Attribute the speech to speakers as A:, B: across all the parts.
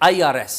A: IRS।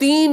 A: 3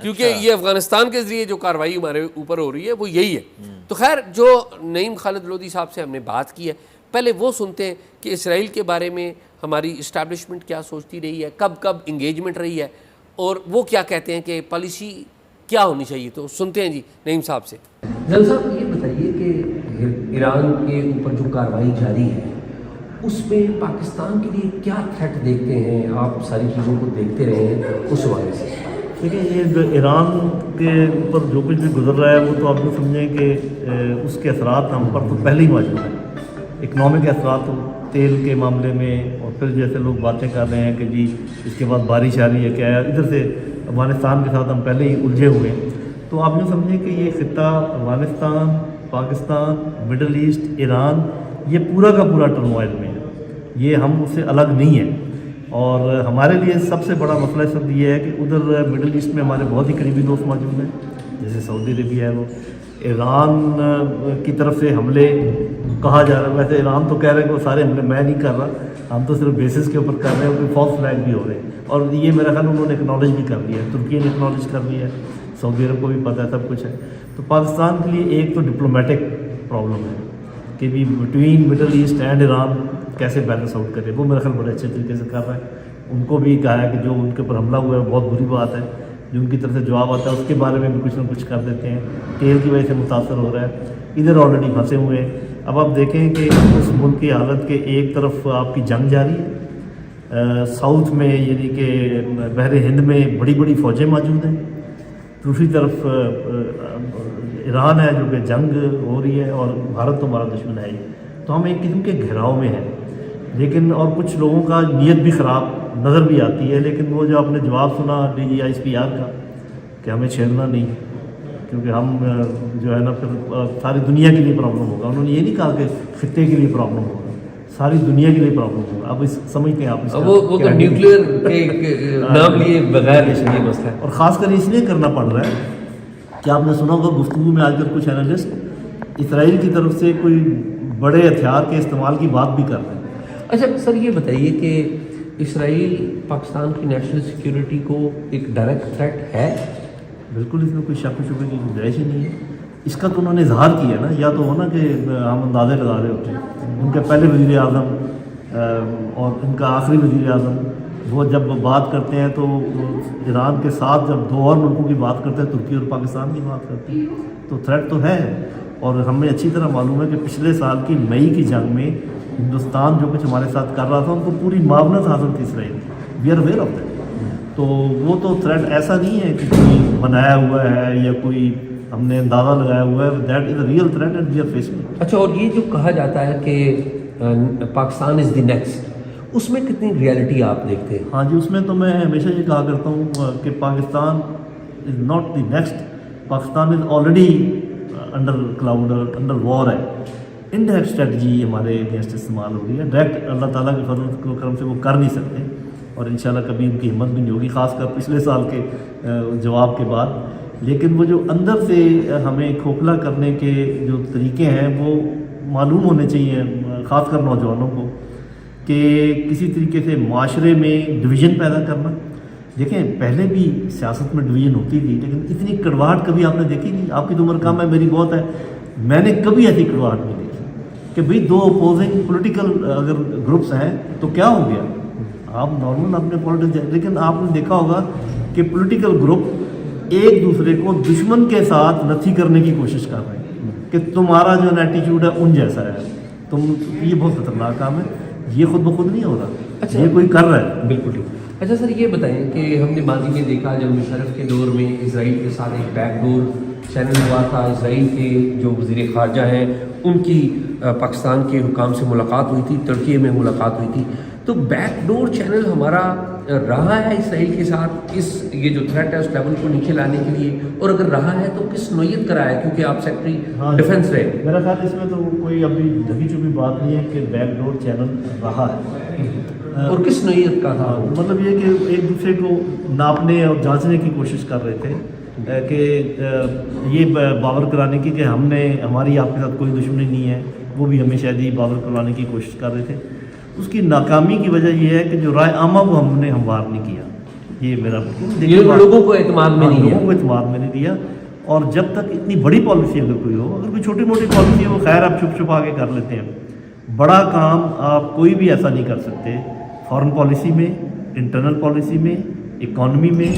A: کیونکہ یہ افغانستان کے ذریعے جو کارروائی ہمارے اوپر ہو رہی ہے وہ یہی ہے. تو خیر جو نعیم خالد لودھی صاحب سے ہم نے بات کی ہے, پہلے وہ سنتے ہیں کہ اسرائیل کے بارے میں ہماری اسٹیبلشمنٹ کیا سوچتی رہی ہے, کب کب انگیجمنٹ رہی ہے, اور وہ کیا کہتے ہیں کہ پالیسی کیا ہونی چاہیے. تو سنتے ہیں جی نعیم صاحب سے. جل صاحب یہ بتائیے کہ ایران کے اوپر جو کارروائی جاری ہے اس میں پاکستان کے لیے کیا تھریٹ دیکھتے ہیں آپ؟ ساری چیزوں کو دیکھتے رہے ہیں اس حوالے سے.
B: دیکھیں یہ جو ایران کے اوپر جو کچھ بھی گزر رہا ہے وہ تو آپ یہ سمجھیں کہ اس کے اثرات ہم پر تو پہلے ہی موجود ہیں. اکنامک اثرات تیل کے معاملے میں, اور پھر جیسے لوگ باتیں کر رہے ہیں کہ جی اس کے بعد بارش آ رہی ہے کیا ہے, ادھر سے افغانستان کے ساتھ ہم پہلے ہی الجھے ہوئے ہیں. تو آپ یوں سمجھیں کہ یہ خطہ افغانستان, پاکستان, مڈل ایسٹ, ایران, یہ پورا کا پورا ٹرموائل میں ہے. یہ ہم اس سے الگ نہیں ہیں. اور ہمارے لیے سب سے بڑا مسئلہ سب یہ ہے کہ ادھر مڈل ایسٹ میں ہمارے بہت ہی قریبی دوست موجود ہیں, جیسے سعودی عربیہ ہے, وہ ایران کی طرف سے حملے کہا جا رہا ہے. ویسے ایران تو کہہ رہے ہیں کہ وہ سارے حملے میں نہیں کر رہا, ہم تو صرف بیسس کے اوپر کر رہے ہیں, کوئی فالس فلیگ بھی ہو رہے ہیں. اور یہ میرا خیال انہوں نے اکنالج بھی کر لیا ہے, ترکی نے اکنالج کر لیا ہے, سعودی عرب کو بھی پتہ ہے, سب کچھ ہے. تو پاکستان کے لیے ایک تو ڈپلومیٹک پرابلم ہے کہ بھی between middle east and Iran کیسے بیلنس آؤٹ کرے. وہ میرا خیال بڑے اچھے طریقے سے کر رہا ہے. ان کو بھی کہا ہے کہ جو ان کے اوپر حملہ ہوا ہے بہت بری بات ہے, جو ان کی طرف سے جواب آتا ہے اس کے بارے میں بھی کچھ نہ کچھ کر دیتے ہیں. تیل کی وجہ سے متاثر ہو رہا ہے, ادھر آلریڈی پھنسے ہوئے ہیں. اب آپ دیکھیں کہ اس ملک کی حالت کے ایک طرف آپ کی جنگ جاری ہے, ساؤتھ میں یعنی کہ بحر ہند میں بڑی بڑی فوجیں موجود ہیں, دوسری طرف ایران ہے جو کہ جنگ ہو رہی ہے, اور بھارت تو ہمارا دشمن ہے ہی. تو ہم ایک قسم کے گھیراؤ میں ہیں. لیکن اور کچھ لوگوں کا نیت بھی خراب نظر بھی آتی ہے, لیکن وہ جو آپ نے جواب سنا DGISPR کا کہ ہمیں چھیڑنا نہیں کیونکہ ہم جو ہے نا پھر ساری دنیا کے لیے پرابلم ہوگا. انہوں نے یہ نہیں کہا کہ خطے کے لیے پرابلم ہوگا, ساری دنیا کے لیے پرابلم ہوگا. اب اس سمجھتے ہیں آپ
A: وہ تو نیوکلیئر کے نام لیے بغیر یہ مسئلہ ہے.
B: اور خاص کر اس لیے کرنا پڑ رہا ہے کہ آپ نے سنا ہوگا گفتگو میں آج کل کچھ اینالسٹ اسرائیل کی طرف سے کوئی بڑے ہتھیار کے استعمال کی بات بھی کر رہے ہیں.
A: اچھا سر یہ بتائیے کہ اسرائیل پاکستان کی نیشنل سیکیورٹی کو ایک ڈائریکٹ تھریٹ ہے؟
B: بالکل, اس میں کوئی شک و شبے کی گنجائش ہی نہیں ہے. اس کا تو انہوں نے اظہار کیا نا, یا تو ہونا کہ ہم اندازے لگا رہے ہوتے ہیں. ان کے پہلے وزیر اعظم اور ان کا آخری وزیر اعظم وہ جب بات کرتے ہیں تو ایران کے ساتھ جب دو اور ملکوں کی بات کرتے ہیں, ترکی اور پاکستان کی بات کرتے ہیں, تو تھریٹ تو ہے. اور ہمیں اچھی طرح معلوم ہے کہ پچھلے سال کی مئی کی جنگ میں ہندوستان جو کچھ ہمارے ساتھ کر رہا تھا ان کو پوری معاونت حاصل تھی Israel. We are aware of that. تو وہ تو تھریٹ ایسا نہیں ہے کہ کوئی بنایا ہوا ہے یا کوئی ہم نے اندازہ لگایا ہوا ہے. That is a real threat and we are facing.
A: اچھا, اور یہ جو کہا جاتا ہے کہ پاکستان از دی نیکسٹ, اس میں کتنی ریئلٹی آپ دیکھتے ہیں؟
B: ہاں جی, اس میں تو میں ہمیشہ یہ کہا کرتا ہوں کہ Pakistan is not the next, Pakistan is already under cloud, under war ہے. انڈائریکٹ اسٹریٹجی ہمارے اگینسٹ استعمال ہو رہی ہے. ڈائریکٹ اللہ تعالیٰ کے فضل و کرم سے وہ کر نہیں سکتے, اور انشاءاللہ کبھی ان کی ہمت بھی نہیں ہوگی, خاص کر پچھلے سال کے جواب کے بعد. لیکن وہ جو اندر سے ہمیں کھوکھلا کرنے کے جو طریقے ہیں وہ معلوم ہونے چاہیے, خاص کر نوجوانوں کو, کہ کسی طریقے سے معاشرے میں ڈویژن پیدا کرنا. دیکھیں پہلے بھی سیاست میں ڈویژن ہوتی تھی, لیکن اتنی کڑواہٹ کبھی آپ نے دیکھی نہیں. آپ کی تو عمر کم ہے, میری بہت ہے, میں نے کبھی ایسی کڑواہٹ نہیں دیکھی کہ بھئی دو اپوزنگ پولیٹیکل اگر گروپس ہیں تو کیا ہو گیا. آپ نارمل اپنے پولیٹکس, لیکن آپ نے دیکھا ہوگا کہ پولیٹیکل گروپ ایک دوسرے کو دشمن کے ساتھ نتھی کرنے کی کوشش کر رہے ہیں کہ تمہارا جو ایٹیچیوڈ ہے ان جیسا ہے. یہ بہت خطرناک کام ہے. یہ خود بخود نہیں ہو رہا. اچھا, یہ کوئی کر رہا ہے.
A: بالکل ٹھیک. اچھا سر یہ بتائیں کہ ہم نے ماضی میں دیکھا جب مشرف کے دور میں اسرائیل کے ساتھ ایک بیک ڈور چینل ہوا تھا. اسرائیل کے جو وزیر خارجہ ہیں ان کی پاکستان کے حکام سے ملاقات ہوئی تھی, ترکی میں ملاقات ہوئی تھی. تو بیک ڈور چینل ہمارا رہا ہے اسرائیل کے ساتھ اس یہ جو تھریٹ ہے اس لیول کو نیچے لانے کے لیے, اور اگر رہا ہے تو کس نوعیت کا رہا ہے, کیونکہ آپ سیکرٹری ڈیفنس رہے.
B: میرا خیال اس میں تو کوئی ابھی ڈھکی چپی بات نہیں ہے کہ بیک ڈور چینل رہا ہے.
A: اور کس نوعیت کا تھا؟
B: مطلب یہ کہ ایک دوسرے کو ناپنے اور جانچنے کی کوشش کر رہے تھے کہ یہ باور کرانے کی کہ ہم نے ہماری آپ کے ساتھ کوئی دشمنی نہیں ہے. وہ بھی ہمیں شاید یہ باور کروانے کی کوشش کر رہے تھے. اس کی ناکامی کی وجہ یہ ہے کہ جو رائے عامہ کو ہم نے ہموار نہیں کیا. یہ میرا
A: یہ لوگوں کو اعتماد میں نہیں
B: لوگوں کو اعتماد میں نہیں دیا. اور جب تک اتنی بڑی پالیسی اگر کوئی ہو, اگر کوئی چھوٹی موٹی پالیسی ہو خیر آپ چھپ چھپا کے کر لیتے ہیں, بڑا کام آپ کوئی بھی ایسا نہیں کر سکتے فارن پالیسی میں, انٹرنل پالیسی میں, اکانومی میں,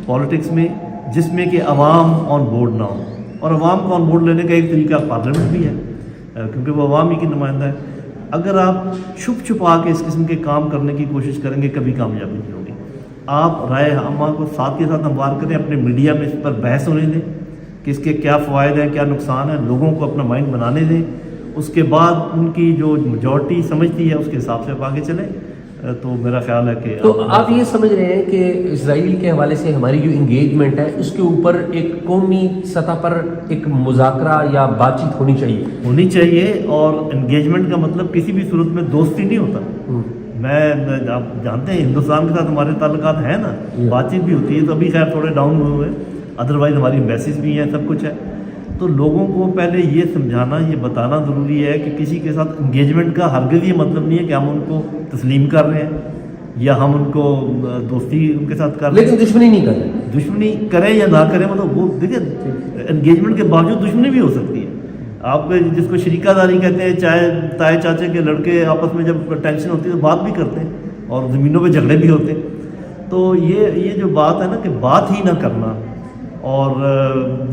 B: پالیٹکس میں, جس میں کہ عوام آن بورڈ نہ ہو. اور عوام کو آن بورڈ لینے کا ایک طریقہ پارلیمنٹ بھی ہے, کیونکہ وہ عوام ہی کی نمائندہ ہے. اگر آپ چھپ چھپا کے اس قسم کے کام کرنے کی کوشش کریں گے کبھی کامیابی نہیں ہوگی. آپ رائے عامہ کو ساتھ کے ساتھ ہموار کریں, اپنے میڈیا میں اس پر بحث ہونے دیں کہ اس کے کیا فوائد ہیں, کیا نقصان ہیں, لوگوں کو اپنا مائنڈ بنانے دیں. اس کے بعد ان کی جو میجورٹی سمجھتی ہے اس کے حساب سے آپ آگے چلیں. تو میرا خیال ہے کہ
A: تو آپ یہ سمجھ رہے ہیں کہ اسرائیل کے حوالے سے ہماری جو انگیجمنٹ ہے اس کے اوپر ایک قومی سطح پر ایک مذاکرہ یا بات چیت ہونی چاہیے.
B: اور انگیجمنٹ کا مطلب کسی بھی صورت میں دوستی نہیں ہوتا. میں آپ جانتے ہیں ہندوستان کے ساتھ ہمارے تعلقات ہیں نا, بات چیت بھی ہوتی ہے, تو ابھی خیر تھوڑے ڈاؤن ہوئے ہیں, ادروائز ہماری ایمبیسیز بھی ہیں, سب کچھ ہے. تو لوگوں کو پہلے یہ سمجھانا, یہ بتانا ضروری ہے کہ کسی کے ساتھ انگیجمنٹ کا ہرگز یہ مطلب نہیں ہے کہ ہم ان کو تسلیم کر رہے ہیں یا ہم ان کو دوستی ان کے ساتھ کر رہے ہیں,
A: لیکن دشمنی نہیں کر رہے.
B: دشمنی کریں یا نہ کریں, مطلب وہ دیکھیں انگیجمنٹ کے باوجود دشمنی بھی ہو سکتی ہے. آپ جس کو شریکہ داری کہتے ہیں, چاہے تائے چاچے کے لڑکے آپس میں جب ٹینشن ہوتی ہے تو بات بھی کرتے ہیں اور زمینوں پہ جھگڑے بھی ہوتے ہیں. تو یہ جو بات ہے نا کہ بات ہی نہ کرنا, اور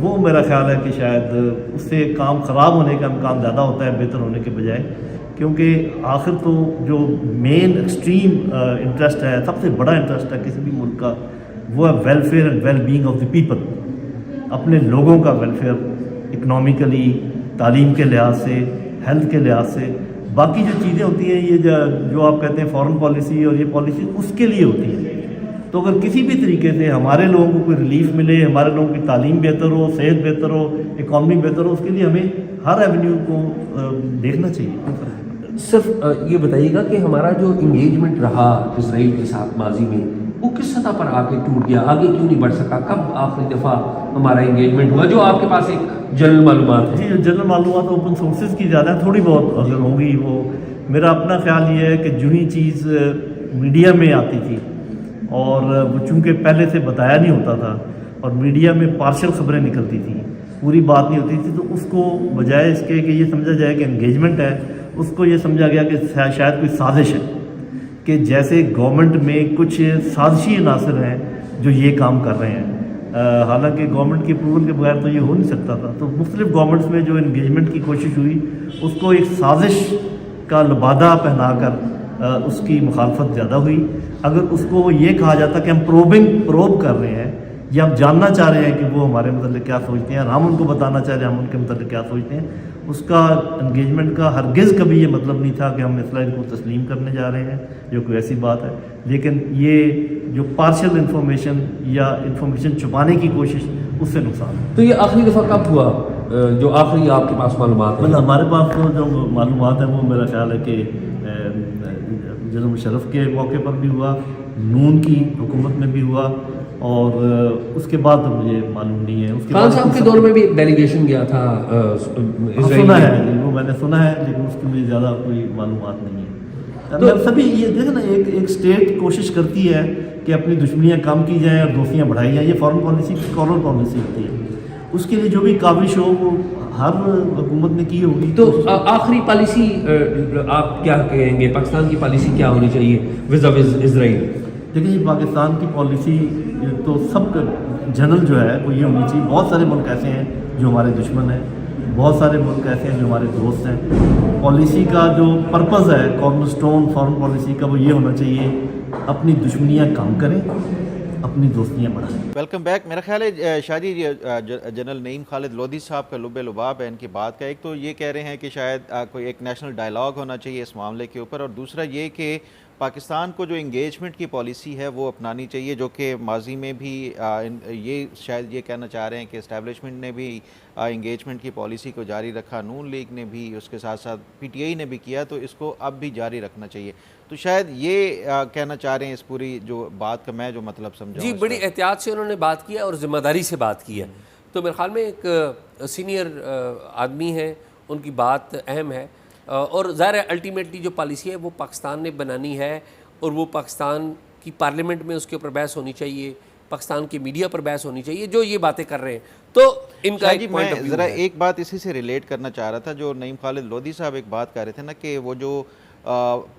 B: وہ میرا خیال ہے کہ شاید اس سے کام خراب ہونے کا امکان زیادہ ہوتا ہے بہتر ہونے کے بجائے. کیونکہ آخر تو جو مین ایکسٹریم انٹرسٹ ہے, سب سے بڑا انٹرسٹ ہے کسی بھی ملک کا, وہ ہے welfare and well being of the people. اپنے لوگوں کا ویلفیئر, اکنامیکلی, تعلیم کے لحاظ سے, ہیلتھ کے لحاظ سے. باقی جو چیزیں ہوتی ہیں یہ جو آپ کہتے ہیں فارن پالیسی اور یہ پالیسی اس کے لیے ہوتی ہے. تو اگر کسی بھی طریقے سے ہمارے لوگوں کو کوئی ریلیف ملے, ہمارے لوگوں کی تعلیم بہتر ہو, صحت بہتر ہو, اکانومی بہتر ہو, اس کے لیے ہمیں ہر ایونیو کو دیکھنا چاہیے.
A: صرف یہ بتائیے گا کہ ہمارا جو انگیجمنٹ رہا اسرائیل کے ساتھ ماضی میں, وہ کس سطح پر آ کے ٹوٹ گیا, آگے کیوں نہیں بڑھ سکا, کب آخری دفعہ ہمارا انگیجمنٹ ہوا, جو آپ کے پاس ایک جنرل معلومات ہے؟
B: جی, جنرل معلومات اوپن سورسز کی زیادہ تھوڑی بہت اگر ہوگی. وہ میرا اپنا خیال یہ ہے کہ جو ہی چیز میڈیا میں آتی تھی اور وہ چونکہ پہلے سے بتایا نہیں ہوتا تھا اور میڈیا میں پارشل خبریں نکلتی تھیں, پوری بات نہیں ہوتی تھی, تو اس کو بجائے اس کے کہ یہ سمجھا جائے کہ انگیجمنٹ ہے, اس کو یہ سمجھا گیا کہ شاید کوئی سازش ہے, کہ جیسے گورنمنٹ میں کچھ سازشی عناصر ہیں جو یہ کام کر رہے ہیں. حالانکہ گورنمنٹ کی اپروول کے بغیر تو یہ ہو نہیں سکتا تھا. تو مختلف گورنمنٹس میں جو انگیجمنٹ کی کوشش ہوئی اس کو ایک سازش کا لبادہ پہنا کر اس کی مخالفت زیادہ ہوئی. اگر اس کو یہ کہا جاتا کہ ہم پروب کر رہے ہیں یا ہم جاننا چاہ رہے ہیں کہ وہ ہمارے متعلق کیا سوچتے ہیں اور ہم ان کو بتانا چاہ رہے ہیں ہم ان کے متعلق کیا سوچتے ہیں, اس کا انگیجمنٹ کا ہرگز کبھی یہ مطلب نہیں تھا کہ ہم اسرائیل کو تسلیم کرنے جا رہے ہیں, جو کوئی ایسی بات ہے. لیکن یہ جو پارشل انفارمیشن یا انفارمیشن چھپانے کی کوشش, اس سے نقصان ہے.
A: تو یہ آخری دفعہ کب ہوا جو آخری آپ کے پاس معلومات ہیں؟
B: ہمارے پاس تو جو معلومات ہیں وہ میرا خیال ہے کہ جنرل مشرف کے موقع پر بھی ہوا, نون کی حکومت میں بھی ہوا, اور اس کے بعد تو مجھے معلوم نہیں ہے. اس کے
A: خان صاحب کے دور میں بھی ایک ڈیلیگیشن گیا تھا
B: سنا ہے, وہ میں نے سنا ہے, لیکن اس کی مجھے زیادہ کوئی معلومات نہیں ہے. تو سبھی یہ دیکھیں نا, ایک اسٹیٹ کوشش کرتی ہے کہ اپنی دشمنیاں کم کی جائیں اور دوستیاں بڑھائی جائیں. یہ فارن پالیسی کی کارنر پالیسی ہوتی ہے. اس کے لیے جو بھی کاوش ہو وہ ہر حکومت نے کی ہوگی.
A: تو آخری پالیسی آپ کیا کہیں گے, پاکستان کی پالیسی کیا ہونی چاہیے وز اسرائیل؟
B: دیکھیں یہ پاکستان کی پالیسی تو سب کا جنرل جو ہے وہ یہ ہونی چاہیے. بہت سارے ملک ایسے ہیں جو ہمارے دشمن ہیں, بہت سارے ملک ایسے ہیں جو ہمارے دوست ہیں. پالیسی کا جو پرپز ہے, کارنر سٹون فارن پالیسی کا, وہ یہ ہونا چاہیے اپنی دشمنیاں کم کریں, اپنی دوستیاں بڑھائیں.
C: Welcome back. میرا خیال ہے شادی جنرل نعیم خالد لودھی صاحب کا لب لباب ہے ان کی بات کا. ایک تو یہ کہہ رہے ہیں کہ شاید کوئی ایک نیشنل ڈائلاگ ہونا چاہیے اس معاملے کے اوپر, اور دوسرا یہ کہ پاکستان کو جو انگیجمنٹ کی پالیسی ہے وہ اپنانی چاہیے, جو کہ ماضی میں بھی یہ شاید یہ کہنا چاہ رہے ہیں کہ اسٹیبلشمنٹ نے بھی انگیجمنٹ کی پالیسی کو جاری رکھا, نون لیگ نے بھی, اس کے ساتھ ساتھ پی ٹی آئی نے بھی کیا, تو اس کو اب بھی جاری رکھنا چاہیے. تو شاید یہ کہنا چاہ رہے ہیں اس پوری جو بات کا میں جو مطلب سمجھا.
A: جی, بڑی احتیاط سے انہوں نے بات کیا اور ذمہ داری سے بات کی ہے. تو میرے خیال میں ایک سینئر آدمی ہیں, ان کی بات اہم ہے, اور ظاہر ہے الٹیمیٹلی جو پالیسی ہے وہ پاکستان نے بنانی ہے, اور وہ پاکستان کہ پارلیمنٹ میں اس کے اوپر بحث ہونی چاہیے, پاکستان کی میڈیا پر بحث ہونی چاہیے, جو یہ باتیں کر رہے ہیں. تو ان کا ایک پوائنٹ آف ویو
C: ذرا
A: ہے.
C: ایک بات اسی سے ریلیٹ کرنا چاہ رہا تھا, جو نعیم خالد لودھی صاحب ایک بات کر رہے تھے نا کہ وہ جو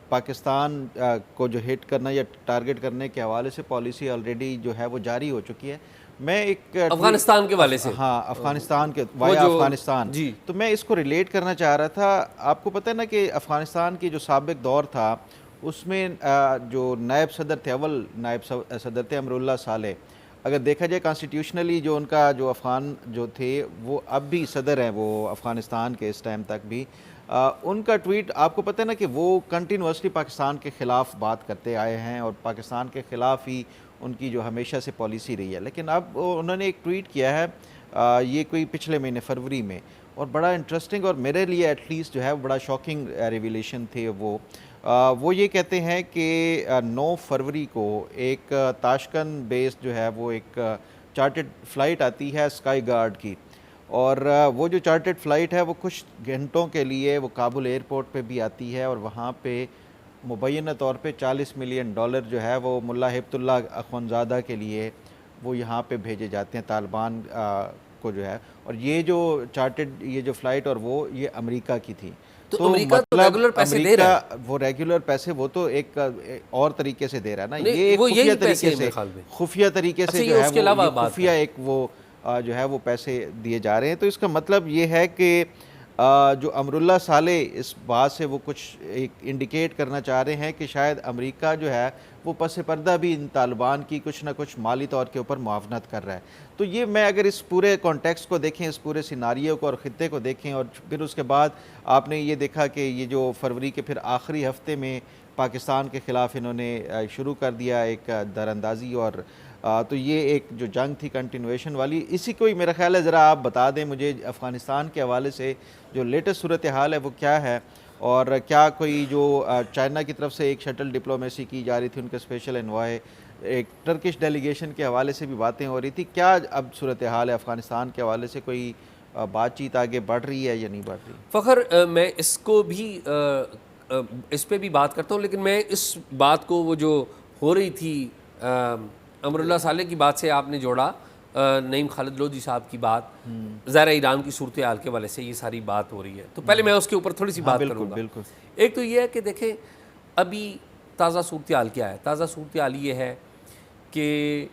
C: پاکستان کو جو ہٹ کرنا یا ٹارگٹ کرنے کے حوالے سے پالیسی آلریڈی جو ہے وہ جاری ہو چکی ہے. میں ایک
A: افغانستان کے والے سے,
C: ہاں افغانستان کے وایا افغانستان,
A: جی
C: تو میں اس کو ریلیٹ کرنا چاہ رہا تھا. آپ کو پتہ ہے نا کہ افغانستان کی جو سابق دور تھا اس میں جو نائب صدر تھے, اول نائب صدر تھے امراللہ صالح. اگر دیکھا جائے کانسٹیٹیوشنلی جو ان کا جو افغان جو تھے وہ اب بھی صدر ہیں وہ افغانستان کے اس ٹائم تک بھی. ان کا ٹویٹ آپ کو پتہ ہے نا کہ وہ کنٹینیوسلی پاکستان کے خلاف بات کرتے آئے ہیں اور پاکستان کے خلاف ہی ان کی جو ہمیشہ سے پالیسی رہی ہے. لیکن اب انہوں نے ایک ٹویٹ کیا ہے یہ کوئی پچھلے مہینے فروری میں, اور بڑا انٹرسٹنگ اور میرے لیے ایٹ لیسٹ جو ہے بڑا شاکنگ ریویلیشن تھے. وہ یہ کہتے ہیں کہ 9 فروری کو ایک تاشکن بیس جو ہے وہ ایک چارٹرڈ فلائٹ آتی ہے اسکائی گارڈ کی, اور وہ جو چارٹرڈ فلائٹ ہے وہ کچھ گھنٹوں کے لیے وہ کابل ایئرپورٹ پہ بھی آتی ہے, اور وہاں پہ مبینہ طور پہ $40 ملین جو ہے وہ ملا ہبت اللہ اخونزادہ کے لیے وہ یہاں پہ بھیجے جاتے ہیں طالبان کو جو ہے. اور یہ جو چارٹرڈ یہ جو فلائٹ اور وہ یہ امریکہ کی تھی.
A: تو امریکہ تو ریگولر پیسے دے رہا ہے,
C: وہ ریگولر پیسے وہ تو ایک اور طریقے سے دے رہا ہے نا, یہ ایک
A: وہ
C: خفیہ
A: یہی
C: طریقے
A: پیسے
C: سے
A: خفیہ
C: طریقے سے
A: اچھا,
C: جو ہے
A: اس کے علاوہ
C: وہ خفیہ ایک وہ جو ہے وہ پیسے دیے جا رہے ہیں. تو اس کا مطلب یہ ہے کہ جو امراللہ صالح اس بات سے وہ کچھ ایک انڈیکیٹ کرنا چاہ رہے ہیں کہ شاید امریکہ جو ہے وہ پس پردہ بھی ان طالبان کی کچھ نہ کچھ مالی طور کے اوپر معاونت کر رہا ہے. تو یہ میں اگر اس پورے کانٹیکسٹ کو دیکھیں, اس پورے سیناریو کو اور خطے کو دیکھیں, اور پھر اس کے بعد آپ نے یہ دیکھا کہ یہ جو فروری کے پھر آخری ہفتے میں پاکستان کے خلاف انہوں نے شروع کر دیا ایک دراندازی, اور تو یہ ایک جو جنگ تھی کنٹینویشن والی, اسی کو ہی میرا خیال ہے ذرا آپ بتا دیں مجھے افغانستان کے حوالے سے جو لیٹسٹ صورتحال ہے وہ کیا ہے, اور کیا کوئی جو چائنا کی طرف سے ایک شٹل ڈپلومیسی کی جا رہی تھی, ان کا اسپیشل انوائے, ایک ٹرکش ڈیلیگیشن کے حوالے سے بھی باتیں ہو رہی تھی, کیا اب صورتحال ہے افغانستان کے حوالے سے, کوئی بات چیت آگے بڑھ رہی ہے یا نہیں بڑھ رہی؟
A: فخر میں اس کو بھی اس پہ بھی بات کرتا ہوں, لیکن میں اس بات کو وہ جو ہو رہی تھی امراللہ صالح کی بات سے آپ نے جوڑا نعیم خالد لودھی صاحب کی بات, ظاہر ایران کی صورتحال کے والے سے یہ ساری بات ہو رہی ہے, تو پہلے میں اس کے اوپر تھوڑی سی بات کروں گا.
C: بالکل.
A: ایک تو یہ ہے کہ دیکھیں ابھی تازہ صورتحال کیا ہے. تازہ صورتحال یہ ہے کہ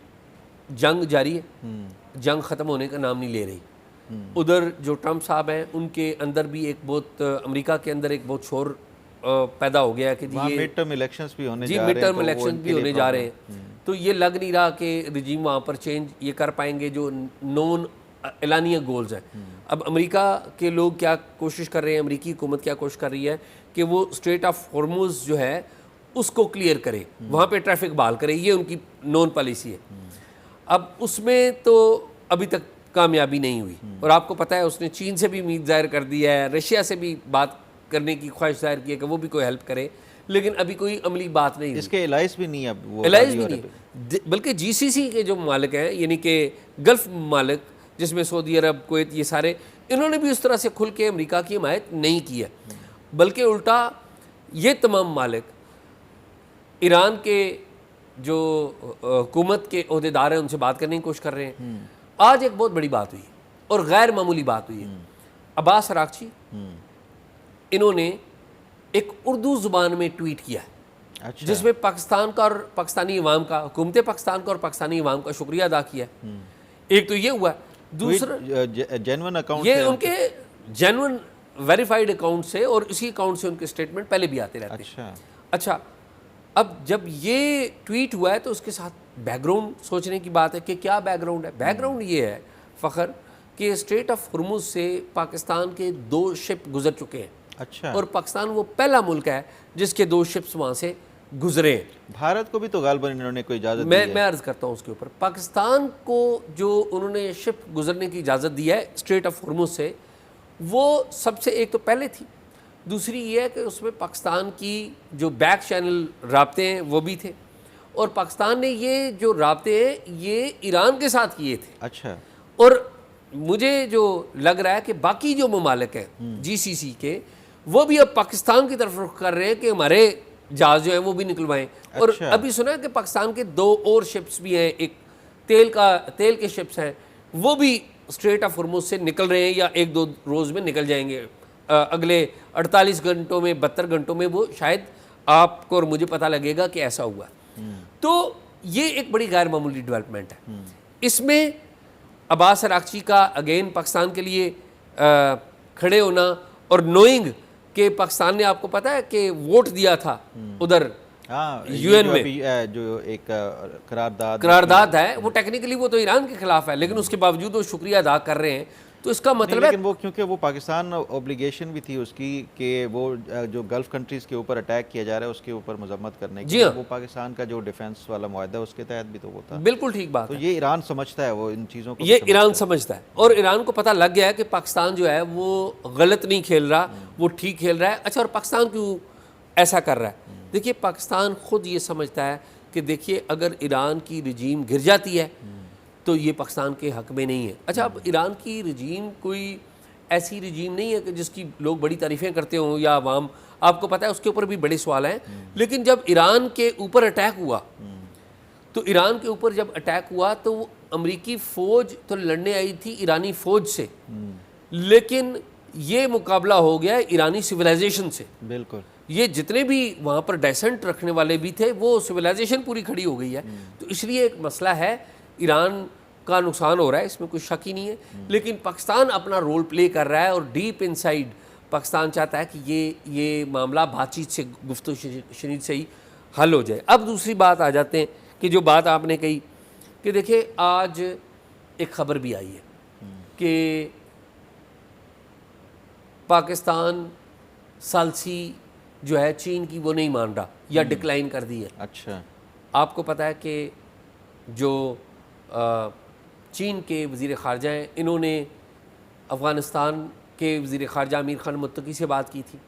A: جنگ جاری ہے, جنگ ختم ہونے کا نام نہیں لے رہی. ادھر جو ٹرمپ صاحب ہیں ان کے اندر بھی ایک بہت امریکہ کے اندر ایک بہت شور پیدا ہو گیا ہے کہ
C: جی مڈ ٹرم الیکشنز بھی ہونے جا رہے ہیں,
A: مڈ ٹرم الیکشن بھی ہونے جا رہے ہیں, تو یہ لگ نہیں رہا کہ رجیم وہاں پر چینج یہ کر پائیں گے جو نون اعلانیہ گولز ہیں. اب امریکہ کے لوگ کیا کوشش کر رہے ہیں, امریکی حکومت کیا کوشش کر رہی ہے کہ وہ اسٹریٹ آف ہارموز جو ہے اس کو کلیئر کرے, وہاں پہ ٹریفک بحال کرے, یہ ان کی نون پالیسی ہے. اب اس میں تو ابھی تک کامیابی نہیں ہوئی, اور آپ کو پتہ ہے اس نے چین سے بھی امید ظاہر کر دی ہے, رشیا سے بھی بات کرنے کی خواہش ظاہر کی ہے کہ وہ بھی کوئی ہیلپ کرے, لیکن ابھی کوئی عملی بات نہیں ہوئی.
C: اس کے الائز بھی نہیں, اب وہ
A: الائز بھی نہیں, بلکہ جی سی سی کے جو ممالک ہیں یعنی کہ گلف ممالک جس میں سعودی عرب, کویت, یہ سارے, انہوں نے بھی اس طرح سے کھل کے امریکہ کی حمایت نہیں کی ہے, بلکہ الٹا یہ تمام ممالک ایران کے جو حکومت کے عہدیدار ہیں ان سے بات کرنے کی کوشش کر رہے ہیں. آج ایک بہت بڑی بات ہوئی اور غیر معمولی بات ہوئی ہے. عباس عراقچی انہوں نے ایک اردو زبان میں ٹویٹ کیا ہے, جس میں پاکستان کا اور پاکستانی عوام کا, حکومت پاکستان کا اور پاکستانی عوام کا شکریہ ادا کیا ہے. ایک تو یہ ہوا ہے, دوسرا
C: جینون اکاؤنٹ,
A: یہ ان کے جینون ویریفائڈ اکاؤنٹ سے, اور اسی اکاؤنٹ سے ان کے اسٹیٹمنٹ پہلے بھی آتے رہتے ہیں. اچھا, اب جب یہ ٹویٹ ہوا ہے تو اس کے ساتھ بیک گراؤنڈ سوچنے کی بات ہے کہ کیا بیک گراؤنڈ ہے. بیک گراؤنڈ یہ ہے فخر کہ اسٹریٹ آف ہرمز سے پاکستان کے 2 شپ گزر چکے ہیں.
C: اچھا,
A: اور پاکستان وہ پہلا ملک ہے جس کے 2 شپس وہاں سے گزرے ہیں.
C: بھارت کو بھی تو غالباً انہوں نے کوئی اجازت
A: میں عرض کرتا ہوں اس کے اوپر, پاکستان کو جو انہوں نے شپ گزرنے کی اجازت دی ہے اسٹریٹ آف ہرمز سے, وہ سب سے ایک تو پہلے تھی, دوسری یہ ہے کہ اس میں پاکستان کی جو بیک چینل رابطے ہیں وہ بھی تھے, اور پاکستان نے یہ جو رابطے ہیں یہ ایران کے ساتھ کیے تھے.
C: اچھا,
A: اور مجھے جو لگ رہا ہے کہ باقی جو ممالک ہیں جی سی سی کے, وہ بھی اب پاکستان کی طرف رخ کر رہے ہیں کہ ہمارے جہاز جو ہیں وہ بھی نکلوائیں. اور ابھی سنا کہ پاکستان کے 2 اور شپس بھی ہیں, ایک تیل کے شپس ہیں, وہ بھی اسٹریٹ آف ہرمز سے نکل رہے ہیں یا 1-2 روز میں نکل جائیں گے. اگلے 48 گھنٹوں میں 72 گھنٹوں میں وہ شاید آپ کو اور مجھے پتہ لگے گا کہ ایسا ہوا. تو یہ ایک بڑی غیر معمولی ڈیولپمنٹ ہے. اس میں عباس عراقچی کا اگین پاکستان کے لیے کھڑے ہونا اور نوئنگ کہ پاکستان نے, آپ کو پتہ ہے کہ ووٹ دیا تھا ادھر یو این میں,
C: جو ایک
A: قرارداد ہے, وہ ٹیکنیکلی وہ تو ایران کے خلاف ہے, لیکن اس کے باوجود وہ شکریہ ادا کر رہے ہیں. تو اس کا مطلب ہے
C: لیکن وہ کیونکہ وہ پاکستان اوبلیگیشن بھی تھی اس کی کہ وہ جو گلف کنٹریز کے اوپر اٹیک کیا جا رہا ہے اس کے اوپر مذمت کرنے کی, وہ پاکستان کا جو ڈیفنس والا معاہدہ ہے اس کے تحت بھی تو وہ تھا.
A: بالکل ٹھیک بات
C: تو یہ ایران سمجھتا ہے, وہ ان چیزوں کو
A: یہ ایران سمجھتا ہے, اور ایران کو پتہ لگ گیا ہے کہ پاکستان جو ہے وہ غلط نہیں کھیل رہا, وہ ٹھیک کھیل رہا ہے. اچھا, اور پاکستان کیوں ایسا کر رہا ہے؟ دیکھیے پاکستان خود یہ سمجھتا ہے کہ دیکھیے اگر ایران کی رجیم گر جاتی ہے تو یہ پاکستان کے حق میں نہیں ہے. اچھا, اب ایران کی رجیم کوئی ایسی رجیم نہیں ہے کہ جس کی لوگ بڑی تعریفیں کرتے ہوں یا عوام, آپ کو پتہ ہے اس کے اوپر بھی بڑے سوال ہیں. لیکن جب ایران کے اوپر اٹیک ہوا تو ایران کے اوپر جب اٹیک ہوا تو وہ امریکی فوج تو لڑنے آئی تھی ایرانی فوج سے, لیکن یہ مقابلہ ہو گیا ایرانی سویلائزیشن سے.
C: بالکل,
A: یہ جتنے بھی وہاں پر ڈیسنٹ رکھنے والے بھی تھے وہ سویلائزیشن پوری کھڑی ہو گئی ہے. تو اس لیے ایک مسئلہ ہے, ایران کا نقصان ہو رہا ہے, اس میں کوئی شک ہی نہیں ہے. لیکن پاکستان اپنا رول پلے کر رہا ہے اور ڈیپ انسائیڈ پاکستان چاہتا ہے کہ یہ معاملہ بات چیت سے, گفتگو شنید سے ہی حل ہو جائے. اب دوسری بات آ جاتے ہیں کہ جو بات آپ نے کہی کہ دیکھیں آج ایک خبر بھی آئی ہے کہ پاکستان سالسی جو ہے چین کی وہ نہیں مان رہا یا ڈکلائن کر دی ہے.
C: اچھا,
A: آپ کو پتہ ہے کہ جو چین کے وزیر خارجہ ہیں انہوں نے افغانستان کے وزیر خارجہ امیر خان متقی سے بات کی تھی,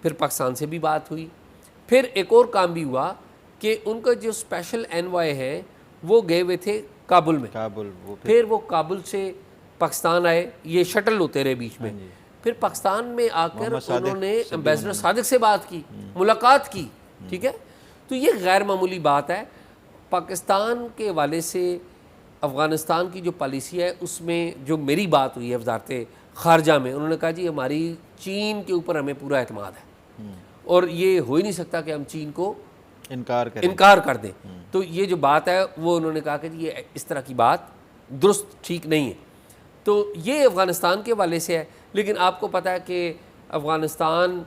A: پھر پاکستان سے بھی بات ہوئی, پھر ایک اور کام بھی ہوا کہ ان کا جو اسپیشل انوائے ہے وہ گئے ہوئے تھے کابل میں, پھر وہ کابل سے پاکستان آئے, یہ شٹل ہوتے رہے بیچ میں, پھر پاکستان میں آ کر انہوں نے امبیسڈر صادق سے بات کی, ملاقات کی. ٹھیک ہے, تو یہ غیر معمولی بات ہے. پاکستان کے حوالے سے افغانستان کی جو پالیسی ہے اس میں جو میری بات ہوئی ہے وزارت خارجہ میں, انہوں نے کہا جی ہماری چین کے اوپر ہمیں پورا اعتماد ہے اور یہ ہو ہی نہیں سکتا کہ ہم چین کو انکار کر دیں. تو یہ جو بات ہے وہ انہوں نے کہا کہ یہ اس طرح کی بات درست ٹھیک نہیں ہے. تو یہ افغانستان کے حوالے سے ہے. لیکن آپ کو پتہ ہے کہ افغانستان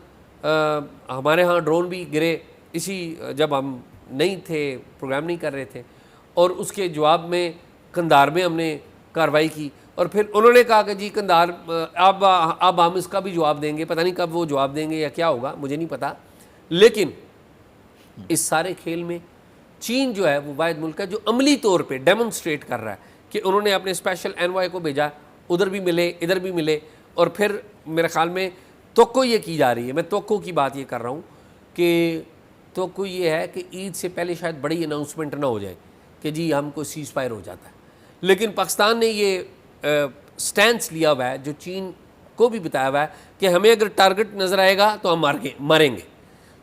A: ہمارے ہاں ڈرون بھی گرے اسی جب ہم نہیں تھے, پروگرام نہیں کر رہے تھے, اور اس کے جواب میں قندھار میں ہم نے کارروائی کی, اور پھر انہوں نے کہا کہ جی قندھار اب ہم اس کا بھی جواب دیں گے, پتہ نہیں کب وہ جواب دیں گے یا کیا ہوگا مجھے نہیں پتہ. لیکن اس سارے کھیل میں چین جو ہے وہ واحد ملک ہے جو عملی طور پہ ڈیمونسٹریٹ کر رہا ہے کہ انہوں نے اپنے اسپیشل انوائے کو بھیجا, ادھر بھی ملے ادھر بھی ملے, اور پھر میرے خیال میں توقع یہ کی جا رہی ہے, میں توقع کی بات یہ کر رہا ہوں کہ توقع یہ ہے کہ عید سے پہلے شاید بڑی اناؤنسمنٹ نہ ہو جائے کہ جی ہم کو سیز فائر ہو جاتا ہے. لیکن پاکستان نے یہ سٹینس لیا ہوا ہے جو چین کو بھی بتایا ہوا ہے کہ ہمیں اگر ٹارگٹ نظر آئے گا تو ہم ماریں گے.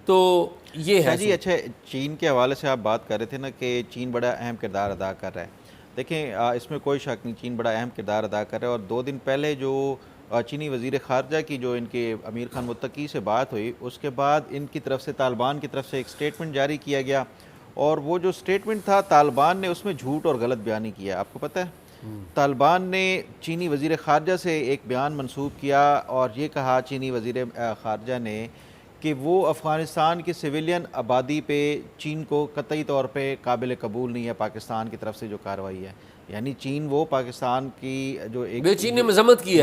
A: تو یہ ہے
C: جی. اچھا, چین کے حوالے سے آپ بات کر رہے تھے نا کہ چین بڑا اہم کردار ادا کر رہا ہے. دیکھیں اس میں کوئی شک نہیں, چین بڑا اہم کردار ادا کر رہا ہے. اور 2 دن پہلے جو چینی وزیر خارجہ کی جو ان کے امیر خان متقی سے بات ہوئی, اس کے بعد ان کی طرف سے طالبان کی طرف سے ایک سٹیٹمنٹ جاری کیا گیا, اور وہ جو سٹیٹمنٹ تھا طالبان نے اس میں جھوٹ اور غلط بیانی کیا. آپ کو پتہ ہے طالبان نے چینی وزیر خارجہ سے ایک بیان منسوب کیا اور یہ کہا چینی وزیر خارجہ نے کہ وہ افغانستان کی سویلین آبادی پہ چین کو قطعی طور پہ قابل قبول نہیں ہے پاکستان کی طرف سے جو کارروائی ہے. یعنی چین وہ پاکستان کی جو ایک
A: چین نے مذمت کی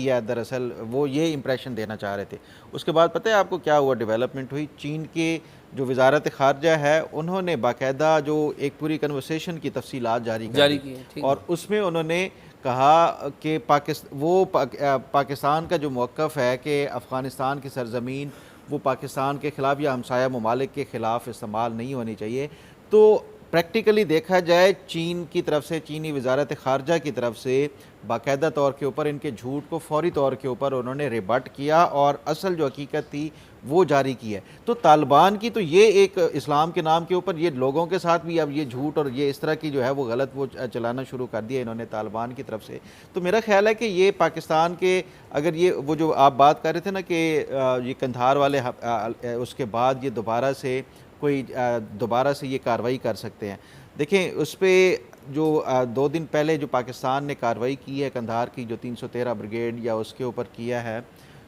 C: ہے, دراصل وہ یہ امپریشن دینا چاہ رہے تھے. اس کے بعد پتہ ہے آپ کو کیا ہوا, ڈیولپمنٹ ہوئی. چین کے جو وزارت خارجہ ہے انہوں نے باقاعدہ جو ایک پوری کنورسیشن کی تفصیلات جاری کی, اور اس میں انہوں نے کہا کہ پاکستان کا جو موقف ہے کہ افغانستان کی سرزمین وہ پاکستان کے خلاف یا ہمسایہ ممالک کے خلاف استعمال نہیں ہونی چاہیے. تو پریکٹیکلی دیکھا جائے چین کی طرف سے، چینی وزارت خارجہ کی طرف سے باقاعدہ طور کے اوپر ان کے جھوٹ کو فوری طور کے اوپر انہوں نے ریبٹ کیا اور اصل جو حقیقت تھی وہ جاری کی ہے. تو طالبان کی تو یہ ایک اسلام کے نام کے اوپر یہ لوگوں کے ساتھ بھی اب یہ جھوٹ اور یہ اس طرح کی جو ہے وہ غلط وہ چلانا شروع کر دیا انہوں نے طالبان کی طرف سے. تو میرا خیال ہے کہ یہ پاکستان کے اگر یہ وہ جو آپ بات کر رہے تھے نا کہ یہ قندھار والے اس کے بعد یہ دوبارہ سے یہ کارروائی کر سکتے ہیں. دیکھیں اس پہ جو 2 دن پہلے جو پاکستان نے کارروائی کی ہے قندھار کی جو 313 بریگیڈ یا اس کے اوپر کیا ہے،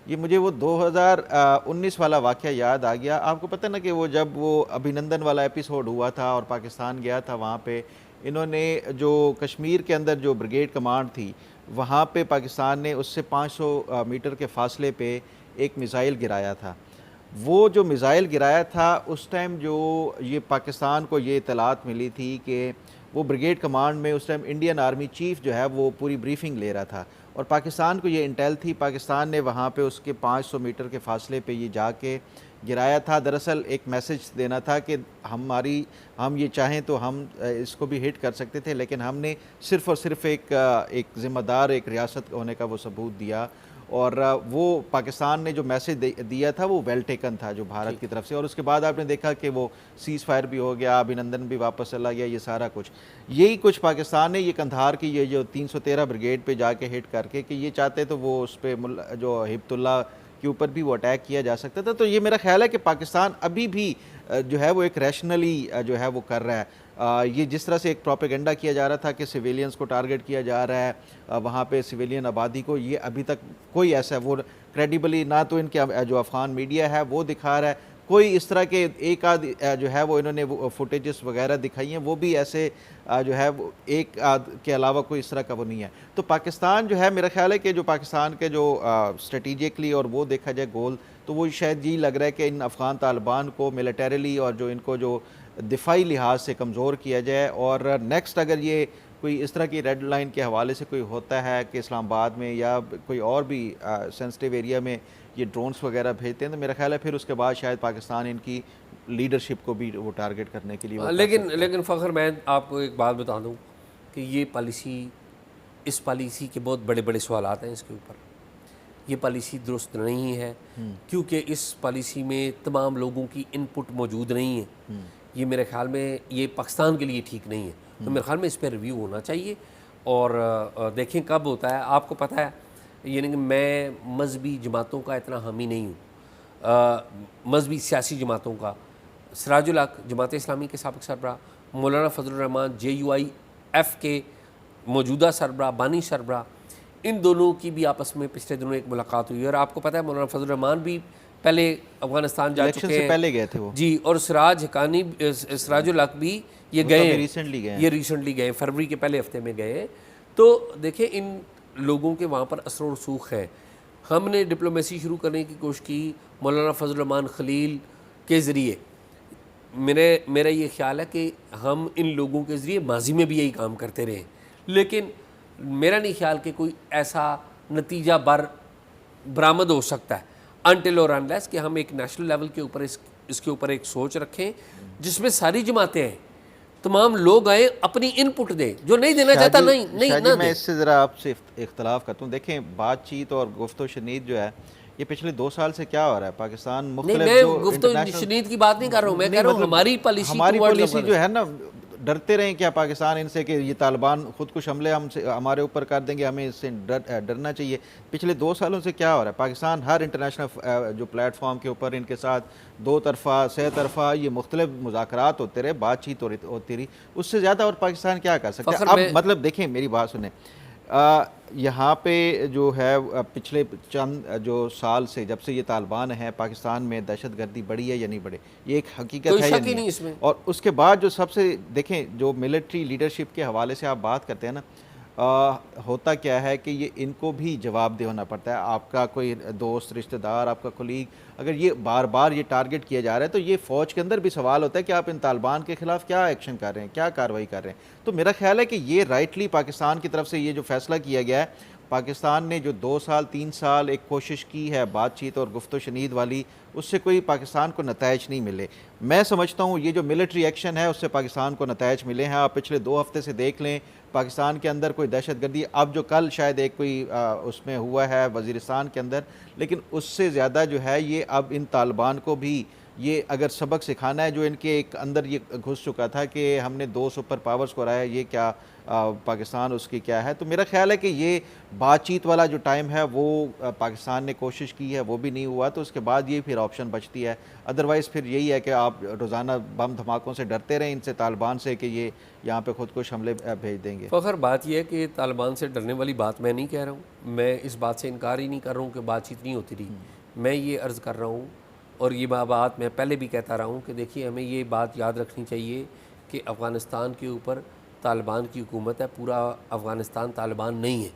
C: یہ مجھے وہ 2019 والا واقعہ یاد آ گیا. آپ کو پتہ نا کہ وہ جب وہ ابھینندن والا ایپیسوڈ ہوا تھا اور پاکستان گیا تھا وہاں پہ، انہوں نے جو کشمیر کے اندر جو بریگیڈ کمانڈ تھی وہاں پہ پاکستان نے اس سے 500 میٹر کے فاصلے پہ ایک میزائل گرایا تھا. وہ جو میزائل گرایا تھا اس ٹائم جو یہ پاکستان کو یہ اطلاعات ملی تھی کہ وہ بریگیڈ کمانڈ میں اس ٹائم انڈین آرمی چیف جو ہے وہ پوری بریفنگ لے رہا تھا اور پاکستان کو یہ انٹیل تھی. پاکستان نے وہاں پہ اس کے 500 میٹر کے فاصلے پہ یہ جا کے گرایا تھا. دراصل ایک میسج دینا تھا کہ ہم یہ چاہیں تو ہم اس کو بھی ہٹ کر سکتے تھے، لیکن ہم نے صرف اور صرف ایک ذمہ دار ایک ریاست ہونے کا وہ ثبوت دیا. اور وہ پاکستان نے جو میسج دیا تھا وہ ویل ٹیکن تھا جو بھارت کی طرف سے. اور اس کے بعد آپ نے دیکھا کہ وہ سیز فائر بھی ہو گیا، ابھینندن بھی واپس چلا گیا، یہ سارا کچھ یہی کچھ پاکستان نے یہ قندھار کی یہ جو 313 بریگیڈ پہ جا کے ہٹ کر کے کہ یہ چاہتے تو وہ اس پہ جو ہبت اللہ کے اوپر بھی وہ اٹیک کیا جا سکتا تھا. تو یہ میرا خیال ہے کہ پاکستان ابھی بھی جو ہے وہ ایک ریشنلی جو ہے وہ کر رہا ہے. یہ جس طرح سے ایک پروپیگنڈا کیا جا رہا تھا کہ سویلینز کو ٹارگٹ کیا جا رہا ہے وہاں پہ سویلین آبادی کو، یہ ابھی تک کوئی ایسا وہ کریڈیبلی نہ تو ان کے جو افغان میڈیا ہے وہ دکھا رہا ہے، کوئی اس طرح کے ایک آدھ جو ہے وہ انہوں نے فوٹیجز وغیرہ دکھائی ہیں وہ بھی ایسے جو ہے وہ ایک آدھ کے علاوہ کوئی اس طرح کا وہ نہیں ہے. تو پاکستان جو ہے میرا خیال ہے کہ جو پاکستان کے جو اسٹریٹجکلی اور وہ دیکھا جائے گول تو وہ شاید یہی لگ رہا ہے کہ ان افغان طالبان کو ملیٹریلی اور جو ان کو جو دفاعی لحاظ سے کمزور کیا جائے. اور نیکسٹ اگر یہ کوئی اس طرح کی ریڈ لائن کے حوالے سے کوئی ہوتا ہے کہ اسلام آباد میں یا کوئی اور بھی سینسٹیو ایریا میں یہ ڈرونز وغیرہ بھیجتے ہیں تو میرا خیال ہے پھر اس کے بعد شاید پاکستان ان کی لیڈرشپ کو بھی وہ ٹارگٹ کرنے کے لیے
A: لیکن فخر میں آپ کو ایک بات بتا دوں کہ یہ پالیسی، اس پالیسی کے بہت بڑے بڑے سوالات ہیں اس کے اوپر. یہ پالیسی درست نہیں ہے کیونکہ اس پالیسی میں تمام لوگوں کی ان پٹ موجود نہیں ہے. یہ میرے خیال میں یہ پاکستان کے لیے ٹھیک نہیں ہے. تو میرے خیال میں اس پہ ریویو ہونا چاہیے اور دیکھیں کب ہوتا ہے. آپ کو پتہ ہے یعنی کہ میں مذہبی جماعتوں کا اتنا حامی نہیں ہوں، مذہبی سیاسی جماعتوں کا. سراج الحق جماعت اسلامی کے سابق سربراہ، مولانا فضل الرحمان JUIF کے موجودہ سربراہ، بانی سربراہ، ان دونوں کی بھی آپس میں پچھلے دنوں ایک ملاقات ہوئی. اور آپ کو پتہ ہے مولانا فضل الرحمان بھی پہلے افغانستان جا چکے ہیں،
C: پہلے گئے تھے وہ
A: جی. اور سراج الحق بھی یہ گئے ہیں،
C: ریسنٹلی
A: ریسنٹلی گئے، فروری کے پہلے ہفتے میں گئے. تو دیکھیں ان لوگوں کے وہاں پر اثر و رسوخ ہے. ہم نے ڈپلومیسی شروع کرنے کی کوشش کی مولانا فضل الرحمان خلیل کے ذریعے. میرا یہ خیال ہے کہ ہم ان لوگوں کے ذریعے ماضی میں بھی یہی کام کرتے رہے، لیکن میرا نہیں خیال کہ کوئی ایسا نتیجہ برآمد ہو سکتا ہے انٹل اور انلیس کہ ہم ایک نیشنل لیول کے اوپر اس کے اوپر ایک سوچ رکھیں جس میں ساری جماعتیں ہیں، تمام لوگ آئیں، اپنی ان پٹ دیں. جو نہیں دینا چاہتا نہیں.
C: میں اس سے ذرا آپ سے اختلاف کرتا ہوں. دیکھیں بات چیت اور گفت و شنید جو ہے یہ پچھلے 2 سال سے کیا ہو رہا ہے پاکستان مختلف.
A: میں گفت و شنید کی بات نہیں کر رہا ہوں، میں کہہ رہا ہوں ہماری
C: پالیسی جو ہے نا، ڈرتے رہیں کیا پاکستان ان سے کہ یہ طالبان خودکش حملے ہمارے اوپر کر دیں گے، ہمیں اس سے ڈرنا چاہیے. پچھلے 2 سالوں سے کیا ہو رہا ہے پاکستان ہر انٹرنیشنل جو پلیٹ فارم کے اوپر ان کے ساتھ 2 طرفہ 6 طرفہ یہ مختلف مذاکرات ہوتے رہے، بات چیت ہوتی رہی. اس سے زیادہ اور پاکستان کیا کر سکتا ہے؟ اب مطلب دیکھیں میری بات سنیں، یہاں پہ جو ہے پچھلے چند جو سال سے جب سے یہ طالبان ہیں پاکستان میں دہشت گردی بڑھی ہے یا نہیں بڑھے، یہ ایک حقیقت ہے یا نہیں
A: اس میں.
C: اور اس کے بعد جو سب سے دیکھیں جو ملٹری لیڈرشپ کے حوالے سے آپ بات کرتے ہیں نا، ہوتا کیا ہے کہ یہ ان کو بھی جواب دہ ہونا پڑتا ہے. آپ کا کوئی دوست، رشتہ دار، آپ کا کولیگ اگر یہ بار بار یہ ٹارگٹ کیا جا رہا ہے تو یہ فوج کے اندر بھی سوال ہوتا ہے کہ آپ ان طالبان کے خلاف کیا ایکشن کر رہے ہیں، کیا کارروائی کر رہے ہیں. تو میرا خیال ہے کہ یہ رائٹلی پاکستان کی طرف سے یہ جو فیصلہ کیا گیا ہے، پاکستان نے جو 2 سال 3 سال ایک کوشش کی ہے بات چیت اور گفت و شنید والی، اس سے کوئی پاکستان کو نتائج نہیں ملے. میں سمجھتا ہوں یہ جو ملٹری ایکشن ہے اس سے پاکستان کو نتائج ملے ہیں. آپ پچھلے 2 ہفتے سے دیکھ لیں پاکستان کے اندر کوئی دہشت گردی، اب جو کل شاید ایک کوئی اس میں ہوا ہے وزیرستان کے اندر، لیکن اس سے زیادہ جو ہے یہ اب ان طالبان کو بھی یہ اگر سبق سکھانا ہے جو ان کے ایک اندر یہ گھس چکا تھا کہ ہم نے 2 سپر پاورز کو ہرایا، یہ کیا پاکستان اس کی کیا ہے. تو میرا خیال ہے کہ یہ بات چیت والا جو ٹائم ہے وہ پاکستان نے کوشش کی ہے، وہ بھی نہیں ہوا، تو اس کے بعد یہ پھر آپشن بچتی ہے. ادروائز پھر یہی ہے کہ آپ روزانہ بم دھماکوں سے ڈرتے رہیں ان سے، طالبان سے، کہ یہ یہاں پہ خود کش حملے بھیج دیں گے.
A: فخر بات یہ ہے کہ طالبان سے ڈرنے والی بات میں نہیں کہہ رہا ہوں، میں اس بات سے انکار ہی نہیں کر رہا ہوں کہ بات چیت نہیں ہوتی رہی. میں یہ عرض کر رہا ہوں اور یہ بات میں پہلے بھی کہتا رہا ہوں کہ دیکھیے ہمیں یہ بات یاد رکھنی چاہیے کہ افغانستان کے اوپر طالبان کی حکومت ہے، پورا افغانستان طالبان نہیں ہے.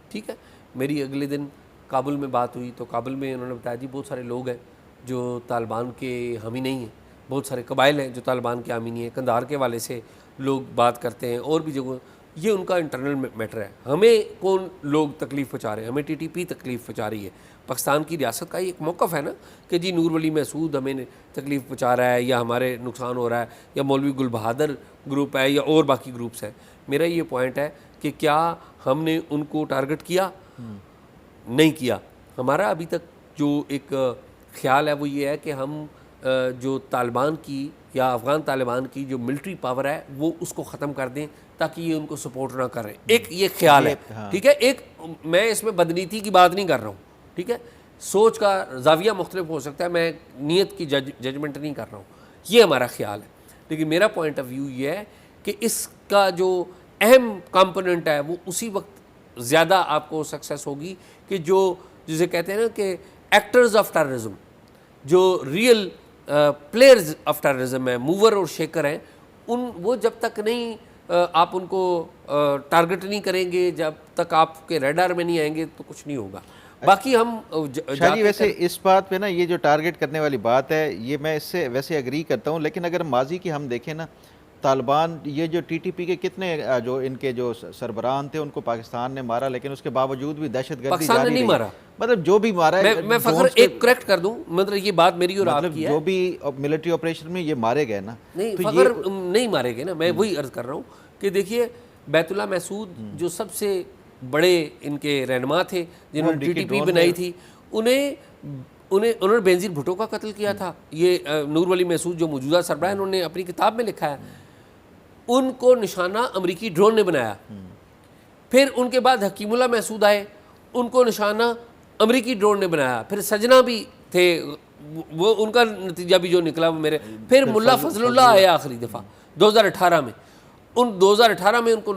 A: ٹھیک ہے، میری اگلے دن کابل میں بات ہوئی تو کابل میں انہوں نے بتایا جی بہت سارے لوگ ہیں جو طالبان کے حامی نہیں ہیں، بہت سارے قبائل ہیں جو طالبان کے حامی نہیں ہیں. قندھار کے والے سے لوگ بات کرتے ہیں اور بھی جگہ، یہ ان کا انٹرنل میٹر ہے. ہمیں کون لوگ تکلیف پہنچا رہے ہیں؟ ہمیں ٹی ٹی پی تکلیف پہنچا رہی ہے. پاکستان کی ریاست کا یہ ایک موقف ہے نا کہ جی نور ولی محسود ہمیں تکلیف پہنچا رہا ہے یا ہمارے نقصان ہو رہا ہے یا مولوی گل بہادر گروپ ہے یا اور باقی گروپس ہیں. میرا یہ پوائنٹ ہے کہ کیا ہم نے ان کو ٹارگٹ کیا؟ نہیں کیا. ہمارا ابھی تک جو ایک خیال ہے وہ یہ ہے کہ ہم جو طالبان کی یا افغان طالبان کی جو ملٹری پاور ہے وہ اس کو ختم کر دیں تاکہ یہ ان کو سپورٹ نہ کریں. ایک یہ خیال ہے، ٹھیک ہے. ایک میں اس میں بدنیتی کی بات نہیں کر رہا ہوں، ٹھیک ہے، سوچ کا زاویہ مختلف ہو سکتا ہے، میں نیت کی ججمنٹ نہیں کر رہا ہوں، یہ ہمارا خیال ہے. لیکن میرا پوائنٹ آف ویو یہ ہے کہ اس کا جو اہم کمپوننٹ ہے وہ اسی وقت زیادہ آپ کو سکسیس ہوگی کہ جو جسے کہتے ہیں نا کہ ایکٹرز آف ٹیررزم، جو ریئل پلیئرز آف ٹیررزم ہیں، موور اور شیکر ہیں، وہ جب تک نہیں آپ ان کو ٹارگٹ نہیں کریں گے، جب تک آپ کے ریڈار میں نہیں آئیں گے تو کچھ نہیں ہوگا. باقی ہم
C: شاہ جی ویسے اس بات پہ نا یہ جو ٹارگٹ کرنے والی بات ہے یہ میں اس سے ویسے اگری کرتا ہوں، لیکن اگر ماضی کی ہم دیکھیں نا طالبان یہ جو ٹی ٹی پی کے کتنے جو ان کے جو سربراہان تھے ان کو پاکستان نے مارا، لیکن اس کے باوجود بھی دہشت گردی جاری رہی. مطلب جو بھی مارا ہے،
A: میں فخر ایک کریکٹ کر دوں، مطلب یہ بات میری اور آپ کی ہے،
C: جو بھی ملٹری آپریشن میں یہ مارے گئے نا،
A: نہیں فخر نہیں مارے گئے نا. میں وہی عرض کر رہا ہوں کہ دیکھیے بیت اللہ محسود جو سب سے بڑے ان کے رہنما تھے جنہوں نے ٹی ٹی پی بنائی تھی، انہوں نے بینظیر بھٹو کا قتل کیا تھا. یہ نور ولی محسود جو موجودہ سربراہ انہوں نے اپنی کتاب میں لکھا ہے، ان کو نشانہ امریکی ڈرون نے بنایا. پھر ان کے بعد حکیم اللہ محسود آئے، ان کو نشانہ امریکی ڈرون نے بنایا. پھر سجنا بھی تھے، وہ ان کا نتیجہ بھی جو نکلا وہ میرے. پھر ملا فضل اللہ آیا آخری دفعہ 2018 میں، ان 2018 میں ان کو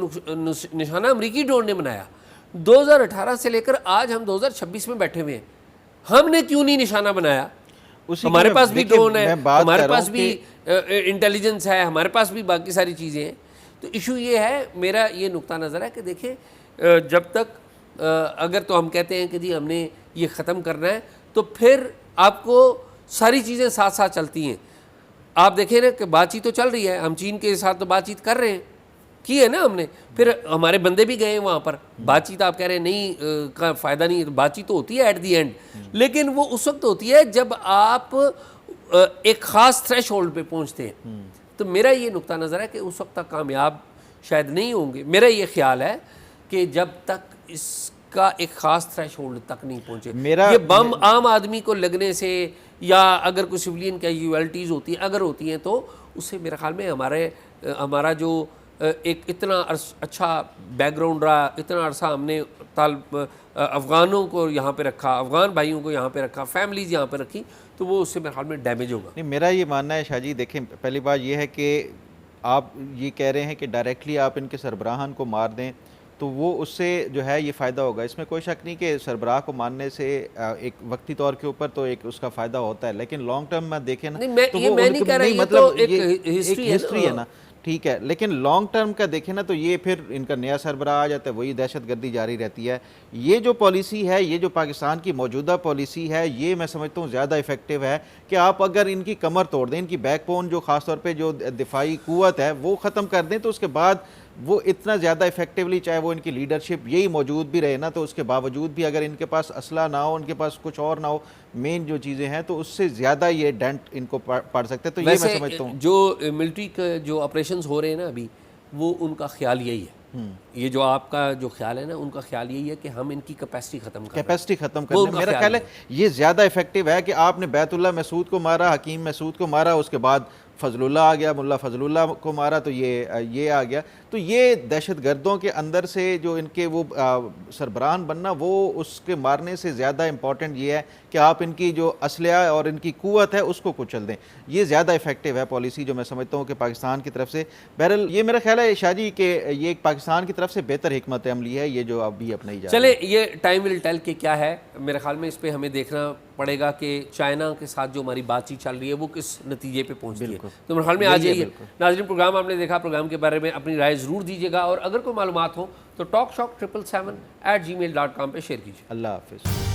A: نشانہ امریکی ڈرون نے بنایا. 2018 سے لے کر آج ہم 2026 میں بیٹھے ہوئے ہیں، ہم نے کیوں نہیں نشانہ بنایا؟ ہمارے پاس بھی ڈرون ہے، ہمارے پاس بھی انٹیلیجنس ہے، ہمارے پاس بھی باقی ساری چیزیں ہیں. تو ایشو یہ ہے، میرا یہ نقطہ نظر ہے کہ دیکھیں جب تک اگر تو ہم کہتے ہیں کہ جی ہم نے یہ ختم کرنا ہے تو پھر آپ کو ساری چیزیں ساتھ ساتھ چلتی ہیں. آپ دیکھیں نا کہ بات چیت تو چل رہی ہے، ہم چین کے ساتھ تو بات چیت کر رہے ہیں، کی ہے نا ہم نے، پھر ہمارے بندے بھی گئے ہیں وہاں پر. بات چیت آپ کہہ رہے ہیں نہیں کا فائدہ نہیں، بات چیت تو ہوتی ہے ایٹ دی اینڈ، لیکن وہ اس وقت ہوتی ہے جب آپ ایک خاص تھریش ہولڈ پہ پہنچتے ہیں. تو میرا یہ نقطہ نظر ہے کہ اس وقت تک کامیاب شاید نہیں ہوں گے. میرا یہ خیال ہے کہ جب تک اس کا ایک خاص تھریش ہولڈ تک نہیں پہنچے. یہ بم عام آدمی کو لگنے سے یا اگر کوئی سویلین کیجویلٹیز ہوتی ہیں اگر ہوتی ہیں تو اس سے میرے خیال میں ہمارا جو ایک اتنا اچھا بیک گراؤنڈ رہا، اتنا عرصہ ہم نے افغانوں کو یہاں پہ رکھا، افغان بھائیوں کو یہاں پہ رکھا، فیملیز یہاں پہ رکھی، تو وہ اس سے میرے خیال میں ڈیمیج ہوگا.
C: نہیں، میرا یہ ماننا ہے شاہ جی، دیکھیں پہلی بات یہ ہے کہ آپ یہ کہہ رہے ہیں کہ ڈائریکٹلی آپ ان کے سربراہان کو مار دیں تو وہ اس سے جو ہے یہ فائدہ ہوگا. اس میں کوئی شک نہیں کہ سربراہ کو ماننے سے ایک وقتی طور کے اوپر تو ایک اس کا فائدہ ہوتا ہے، لیکن لانگ ٹرم میں دیکھیں نا تو وہ
A: میں نہیں کہہ رہا، یہ تو ایک
C: ہسٹری ہے نا، ٹھیک ہے، لیکن لانگ ٹرم کا دیکھیں نا تو یہ پھر ان کا نیا سربراہ آ جاتا ہے، وہی دہشت گردی جاری رہتی ہے. یہ جو پالیسی ہے، یہ جو پاکستان کی موجودہ پالیسی ہے، یہ میں سمجھتا ہوں زیادہ افیکٹو ہے کہ آپ اگر ان کی کمر توڑ دیں، ان کی بیک بون جو خاص طور پہ جو دفاعی قوت ہے وہ ختم کر دیں، تو اس کے بعد وہ اتنا زیادہ افیکٹولی، چاہے وہ ان کی لیڈرشپ یہی موجود بھی رہے نا، تو اس کے باوجود بھی اگر ان کے پاس اسلحہ نہ ہو، ان کے پاس کچھ اور نہ ہو، مین جو چیزیں ہیں، تو اس سے زیادہ یہ ڈینٹ ان کو پڑ سکتے ہیں. تو یہ میں سمجھتا ہوں
A: جو ملٹری کے جو آپریشنز ہو رہے ہیں نا ابھی، وہ ان کا خیال یہی ہے. یہ جو آپ کا جو خیال ہے نا، ان کا خیال یہی ہے کہ ہم ان کی کیپیسٹی ختم کر
C: کیپیسٹی ختم کرنے. میرا خیال ہے یہ زیادہ افیکٹو ہے کہ آپ نے بیت اللہ محسود کو مارا، حکیم محسود کو مارا، اس کے بعد فضل اللہ آ گیا، ملا فضل اللہ کو مارا، تو یہ آ گیا. تو یہ دہشت گردوں کے اندر سے جو ان کے وہ سربراہان بننا، وہ اس کے مارنے سے زیادہ امپورٹنٹ یہ ہے کہ آپ ان کی جو اسلحہ اور ان کی قوت ہے اس کو کچل دیں. یہ زیادہ افیکٹو ہے پالیسی، جو میں سمجھتا ہوں کہ پاکستان کی طرف سے. بہرحال یہ میرا خیال ہے شاہ جی کہ یہ ایک پاکستان کی طرف سے بہتر حکمت عملی ہے یہ جو ابھی اپنائی جا رہی ہے.
A: چلے یہ ٹائم ول ٹیل کہ کیا ہے. میرے خیال میں اس پہ ہمیں دیکھنا پڑے گا کہ چائنا کے ساتھ جو ہماری بات چیت چل رہی ہے وہ کس نتیجے پہ پہنچتی ہے. تو میرے خیال میں آ جائیے. ناظرین، پروگرام آپ نے دیکھا، پروگرام کے بارے میں اپنی رائے ضرور دیجیے گا، اور اگر کوئی معلومات ہو تو talkshock777@gmail.com پہ شیئر کیجیے.
C: اللہ حافظ.